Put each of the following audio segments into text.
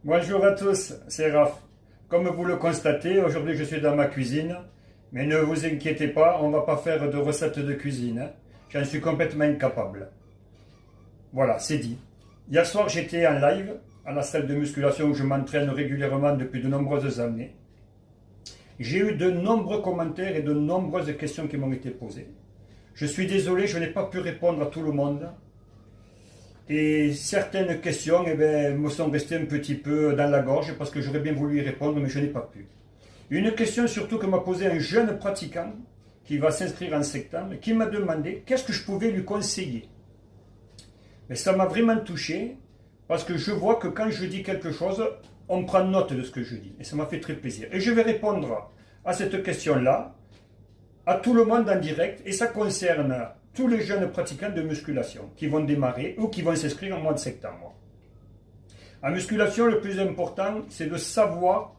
Bonjour à tous, c'est Raph. Comme vous le constatez, aujourd'hui je suis dans ma cuisine, mais ne vous inquiétez pas, on ne va pas faire de recettes de cuisine, hein. J'en suis complètement incapable. Voilà, c'est dit. Hier soir j'étais en live à la salle de musculation où je m'entraîne régulièrement depuis de nombreuses années. J'ai eu de nombreux commentaires et de nombreuses questions qui m'ont été posées. Je suis désolé, je n'ai pas pu répondre à tout le monde. Et certaines questions me sont restées un petit peu dans la gorge parce que j'aurais bien voulu y répondre, mais je n'ai pas pu. Une question surtout que m'a posée un jeune pratiquant qui va s'inscrire en septembre, qui m'a demandé qu'est-ce que je pouvais lui conseiller. Mais ça m'a vraiment touché parce que je vois que quand je dis quelque chose, on prend note de ce que je dis. Et ça m'a fait très plaisir. Et je vais répondre à cette question-là à tout le monde en direct et ça concerne tous les jeunes pratiquants de musculation qui vont démarrer ou qui vont s'inscrire en mois de septembre. En musculation, le plus important, c'est de savoir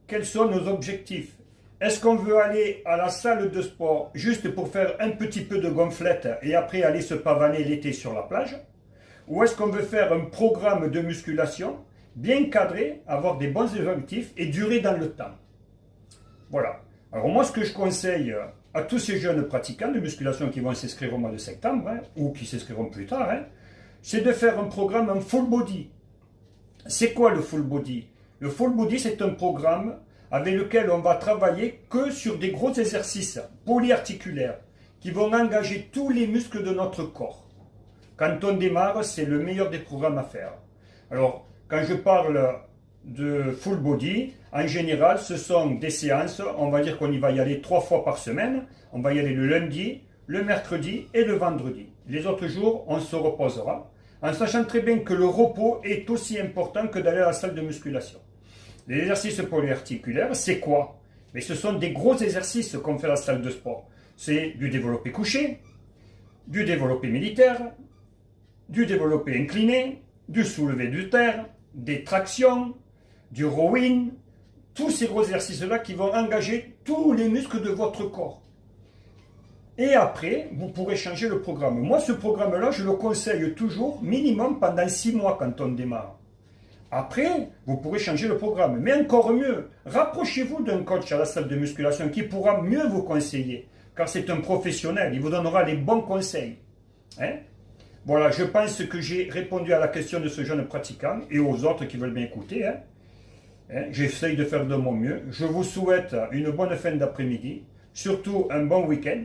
quels sont nos objectifs. Est-ce qu'on veut aller à la salle de sport juste pour faire un petit peu de gonflette et après aller se pavaner l'été sur la plage? Ou est-ce qu'on veut faire un programme de musculation bien cadré, avoir des bons objectifs et durer dans le temps? Voilà. Alors moi, ce que je conseille à tous ces jeunes pratiquants de musculation qui vont s'inscrire au mois de septembre, ou qui s'inscriront plus tard, c'est de faire un programme en full body. C'est quoi le full body? Le full body, c'est un programme avec lequel on va travailler que sur des gros exercices polyarticulaires qui vont engager tous les muscles de notre corps. Quand on démarre, c'est le meilleur des programmes à faire. Alors, quand je parle de full body, en général, ce sont des séances, on va dire qu'on y va y aller 3 fois par semaine. On va y aller le lundi, le mercredi et le vendredi. Les autres jours, on se reposera, en sachant très bien que le repos est aussi important que d'aller à la salle de musculation. Les exercices polyarticulaires, c'est quoi? Mais ce sont des gros exercices qu'on fait à la salle de sport. C'est du développé couché, du développé militaire, du développé incliné, du soulevé de terre, des tractions, du rowing, tous ces gros exercices-là qui vont engager tous les muscles de votre corps. Et après, vous pourrez changer le programme. Moi, ce programme-là, je le conseille toujours minimum pendant 6 mois quand on démarre. Après, vous pourrez changer le programme. Mais encore mieux, rapprochez-vous d'un coach à la salle de musculation qui pourra mieux vous conseiller. Car c'est un professionnel, il vous donnera les bons conseils. Voilà, je pense que j'ai répondu à la question de ce jeune pratiquant et aux autres qui veulent bien écouter. J'essaye de faire de mon mieux. Je vous souhaite une bonne fin d'après-midi, surtout un bon week-end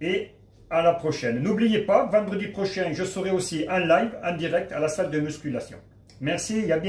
et à la prochaine. N'oubliez pas, vendredi prochain, je serai aussi en live, en direct à la salle de musculation. Merci et à bientôt.